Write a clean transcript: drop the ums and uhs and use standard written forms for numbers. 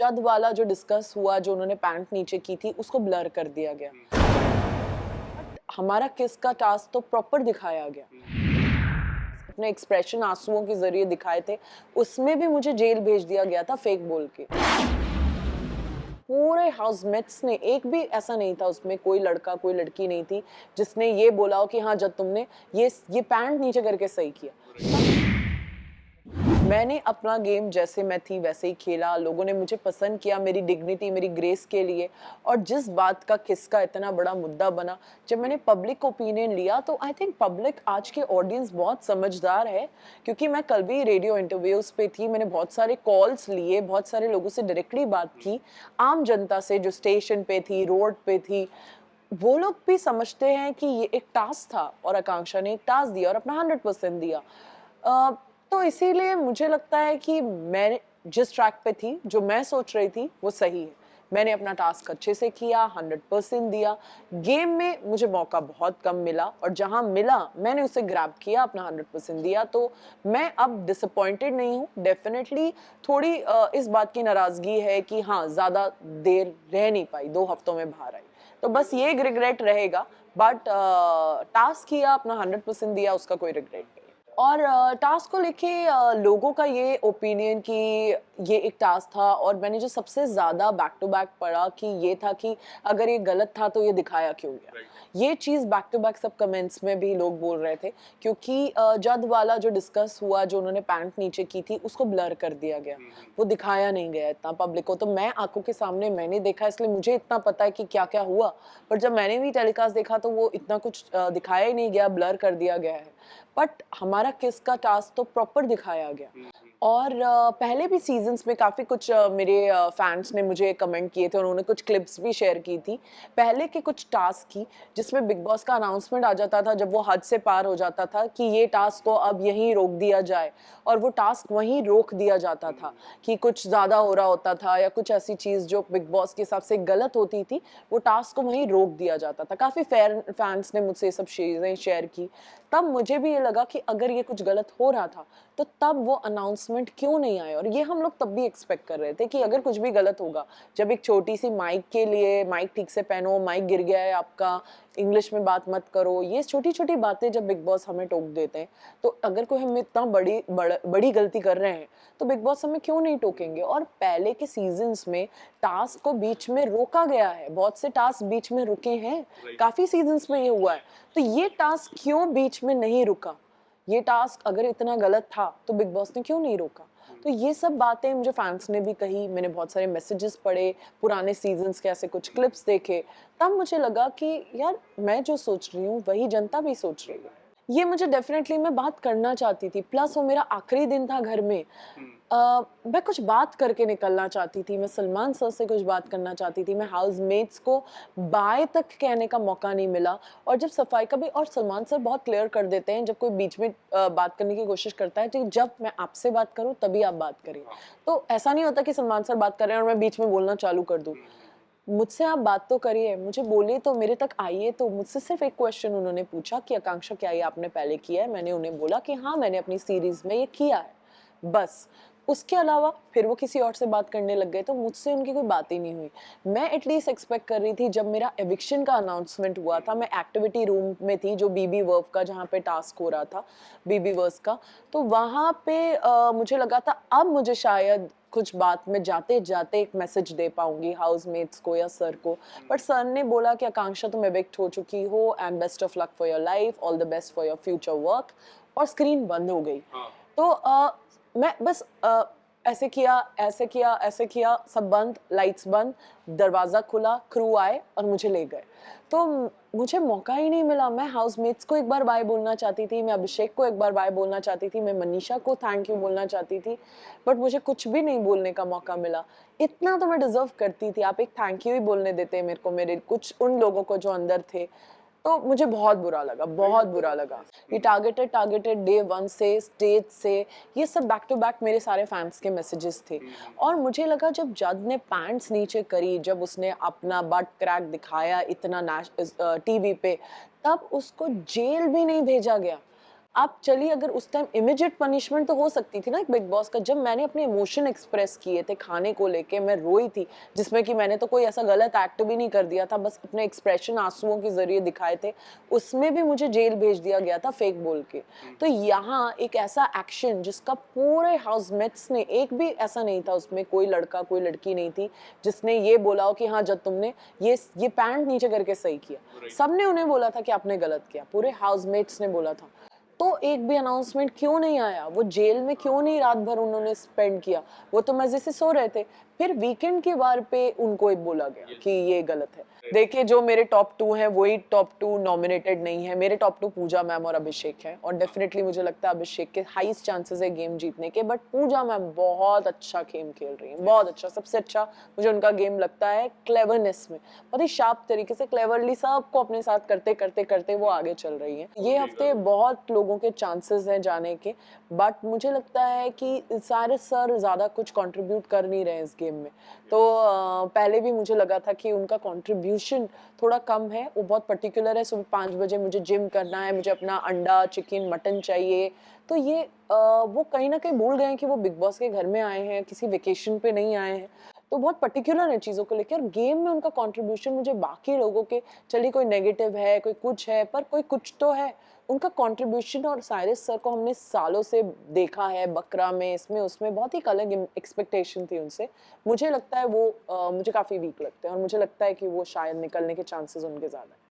जद वाला जो डिस्कस हुआ, जो उन्होंने पैंट नीचे की थी, उसको ब्लर कर दिया गया। हमारा किस का टास्क तो प्रॉपर दिखाया गया, अपने एक्सप्रेशन आंसुओं के जरिए दिखाए थे, उसमें भी मुझे जेल भेज दिया गया था फेक बोल के। पूरे हाउसमेट्स ने, एक भी ऐसा नहीं था उसमें, कोई लड़का कोई लड़की नहीं थी जिसने ये बोला हो कि हाँ जब तुमने ये पैंट नीचे करके सही किया। मैंने अपना गेम जैसे मैं थी वैसे ही खेला, लोगों ने मुझे पसंद किया मेरी डिग्निटी मेरी ग्रेस के लिए। और जिस बात का किसका इतना बड़ा मुद्दा बना, जब मैंने पब्लिक ओपिनियन लिया, तो आई थिंक पब्लिक आज के ऑडियंस बहुत समझदार है। क्योंकि मैं कल भी रेडियो इंटरव्यूज पे थी, मैंने बहुत सारे कॉल्स लिए, बहुत सारे लोगों से डायरेक्टली बात की, आम जनता से जो स्टेशन पे थी, रोड पे थी। वो लोग भी समझते हैं कि ये एक टास्क था और आकांक्षा ने एक टास्क दिया और अपना 100% दिया। तो इसीलिए मुझे लगता है कि मैं जिस ट्रैक पे थी, जो मैं सोच रही थी, वो सही है। मैंने अपना टास्क अच्छे से किया, 100% दिया। गेम में मुझे मौका बहुत कम मिला और जहां मिला मैंने उसे ग्रैब किया, अपना 100% दिया। तो मैं अब डिसअपॉइंटेड नहीं हूँ। डेफिनेटली थोड़ी इस बात की नाराजगी है कि हाँ ज़्यादा देर रह नहीं पाई, 2 हफ्तों में बाहर आई, तो बस ये एक रिग्रेट रहेगा। बट टास्क किया, अपना 100% दिया, उसका कोई रिग्रेट नहीं। और टास्क को लेके लोगों का ये ओपिनियन कि ये एक टास्क था, और मैंने जो सबसे ज़्यादा बैक टू बैक पढ़ा कि ये था कि अगर ये गलत था तो ये दिखाया क्यों गया। ये चीज़ बैक टू बैक सब कमेंट्स में भी लोग बोल रहे थे, क्योंकि जद वाला जो डिस्कस हुआ, जो उन्होंने पैंट नीचे की थी, उसको ब्लर कर दिया गया, वो दिखाया नहीं गया इतना पब्लिक को। तो मैं आंखों के सामने मैंने देखा, इसलिए मुझे इतना पता है कि क्या क्या हुआ। पर जब मैंने भी टेलीकास्ट देखा तो वो इतना कुछ दिखाया ही नहीं गया, ब्लर कर दिया गया है। बट हमारा किस का टास्क तो प्रॉपर दिखाया गया। और पहले भी सीजन्स में काफ़ी कुछ मेरे फैंस ने मुझे कमेंट किए थे और उन्होंने कुछ क्लिप्स भी शेयर की थी पहले के कुछ टास्क की, जिसमें बिग बॉस का अनाउंसमेंट आ जाता था जब वो हद से पार हो जाता था कि ये टास्क को अब यहीं रोक दिया जाए, और वो टास्क वहीं रोक दिया जाता था कि कुछ ज़्यादा हो रहा होता था या कुछ ऐसी चीज़ जो बिग बॉस के हिसाब से गलत होती थी, वो टास्क को वहीं रोक दिया जाता था। काफ़ी फैंस ने मुझसे ये सब चीज़ें शेयर की। तब मुझे भी ये लगा कि अगर ये कुछ गलत हो रहा था तो तब वो अनाउंसमेंट क्यों नहीं आया। और ये हम लोग तब भी एक्सपेक्ट कर रहे थे कि अगर कुछ भी गलत होगा, जब एक छोटी सी माइक के लिए, माइक ठीक से पहनो, माइक गिर गया है आपका, इंग्लिश में बात मत करो, ये छोटी छोटी बातें जब बिग बॉस हमें टोक देते हैं, तो अगर कोई हम इतना बड़ी गलती कर रहे हैं तो बिग बॉस हमें क्यों नहीं टोकेंगे। और पहले के सीजन्स में टास्क को बीच में रोका गया है, बहुत से टास्क बीच में रुके हैं, काफी सीजन्स में ये हुआ है। तो ये टास्क क्यों बीच में नहीं रुका, ये टास्क अगर इतना गलत था तो बिग बॉस ने क्यों नहीं रोका। तो ये सब बातें मुझे फैंस ने भी कही, मैंने बहुत सारे मैसेजेस पढ़े, पुराने सीजन्स के ऐसे कुछ क्लिप्स देखे, तब मुझे लगा कि यार मैं जो सोच रही हूँ वही जनता भी सोच रही है। ये मुझे डेफिनेटली, मैं बात करना चाहती थी, प्लस वो मेरा आखिरी दिन था घर में। मैं कुछ बात करके निकलना चाहती थी, मैं सलमान सर से कुछ बात करना चाहती थी, मैं हाउसमेट्स को बाय तक कहने का मौका नहीं मिला। और जब सफाई का भी, और सलमान सर बहुत क्लियर कर देते हैं जब कोई बीच में बात करने की कोशिश करता है, तो जब मैं आपसे बात करूं तभी आप बात करें। तो ऐसा नहीं होता कि सलमान सर बात कर रहे हैं और मैं बीच में बोलना चालू कर दूं। मुझसे आप बात तो करिए, मुझे बोलिए, तो मेरे तक आइए। तो मुझसे सिर्फ एक क्वेश्चन उन्होंने पूछा कि आकांक्षा क्या ये आपने पहले किया है। मैंने उन्हें बोला कि हाँ मैंने अपनी सीरीज में ये किया है, बस। उसके अलावा फिर वो किसी और से बात करने लग गए, तो मुझसे उनकी कोई बात ही नहीं हुई। मैं एटलीस्ट एक्सपेक्ट कर रही थी, जब मेरा एविक्शन का अनाउंसमेंट हुआ था, मैं एक्टिविटी रूम में थी जो बीबी वर्व का, जहाँ पे टास्क हो रहा था बीबी वर्स का, तो वहाँ पे मुझे लगा था अब मुझे शायद कुछ बात में जाते जाते एक मैसेज दे पाऊंगी हाउसमेट्स को या सर को। पर सर ने बोला कि आकांक्षा तुम एविक्ट हो चुकी हो and best of luck for your life, all the best for your future work, और स्क्रीन बंद हो गई। तो मैं बस ऐसे किया, ऐसे किया, ऐसे किया, सब बंद, लाइट्स बंद, दरवाज़ा खुला, क्रू आए और मुझे ले गए। तो मुझे मौका ही नहीं मिला। मैं हाउसमेट्स को एक बार बाय बोलना चाहती थी, मैं अभिषेक को एक बार बाय बोलना चाहती थी, मैं मनीषा को थैंक यू बोलना चाहती थी, बट मुझे कुछ भी नहीं बोलने का मौका मिला। इतना तो मैं डिजर्व करती थी, आप एक थैंक यू ही बोलने देते मेरे को, मेरे कुछ उन लोगों को जो अंदर थे। तो मुझे बहुत बुरा लगा, बहुत बुरा लगा। ये टारगेटेड टारगेटेड डे 1 से, स्टेज से, ये सब बैक टू बैक मेरे सारे फैंस के मैसेजेस थे। और मुझे लगा जब जज ने पैंट्स नीचे करी, जब उसने अपना बट क्रैक दिखाया इतना टीवी पे, तब उसको जेल भी नहीं भेजा गया। अब चलिए अगर उस टाइम इमीडिएट पनिशमेंट तो हो सकती थी ना एक बिग बॉस का, जब मैंने अपने इमोशन एक्सप्रेस किए थे खाने को लेके, मैं रोई थी, जिसमें कि मैंने तो कोई ऐसा गलत एक्ट भी नहीं कर दिया था, बस अपने एक्सप्रेशन आंसुओं के जरिए दिखाए थे, उसमें भी मुझे जेल भेज दिया गया था फेक बोल के। तो यहाँ एक ऐसा एक्शन जिसका पूरे हाउसमेट्स ने, एक भी ऐसा नहीं था उसमें कोई लड़का कोई लड़की नहीं थी जिसने ये बोला हो कि हाँ जब तुमने ये पैंट नीचे करके सही किया, सबने उन्हें बोला था कि आपने गलत किया, पूरे हाउसमेट्स ने बोला था। तो एक भी अनाउंसमेंट क्यों नहीं आया? वो जेल में क्यों नहीं रात भर उन्होंने स्पेंड किया? वो तो मजे से सो रहे थे। फिर वीकेंड के वार पे उनको एक बोला गया कि ये गलत है। देखिए जो मेरे टॉप 2 हैं वही टॉप 2 नॉमिनेटेड नहीं है। मेरे टॉप 2 पूजा मैम और अभिषेक हैं और डेफिनेटली मुझे लगता है अभिषेक के हाईएस्ट चांसेस है गेम जीतने के, बट पूजा मैम बहुत अच्छा गेम खेल रही हैं, बहुत अच्छा, सबसे अच्छा मुझे उनका गेम लगता है क्लेवरनेस में, बहुत ही शार्प तरीके से क्लेवरली सबको अपने साथ करते करते करते वो आगे चल रही हैं। ये हफ्ते बहुत लोगों के चांसेस हैं जाने के, बट मुझे लगता है कि सारे सर ज़्यादा कुछ कंट्रीब्यूट कर नहीं रहे इस गेम में। तो पहले भी मुझे लगा था कि उनका कंट्रीब्यूशन थोड़ा कम है, वो बहुत पर्टिकुलर है, सुबह 5 बजे मुझे जिम करना है, मुझे अपना अंडा, चिकन, मटन चाहिए। तो ये वो कहीं न कहीं भूल गए हैं कि वो बिग बॉस के घर में आए हैं, किसी वेकेशन पे नहीं आए हैं। तो बहुत पर्टिकुलर है चीज़ों को लेके, और गेम में उनका कंट्रीब्यूशन मुझे बाकी लोगों के, चलिए कोई नेगेटिव है, कोई कुछ है, पर कोई कुछ तो है। उनका कंट्रीब्यूशन, और साइरस सर को हमने सालों से देखा है बकरा में, इसमें उसमें बहुत ही अलग एक्सपेक्टेशन थी उनसे। मुझे लगता है वो मुझे काफ़ी वीक लगते हैं और मुझे लगता है कि वो शायद निकलने के चांसेस उनके ज़्यादा हैं।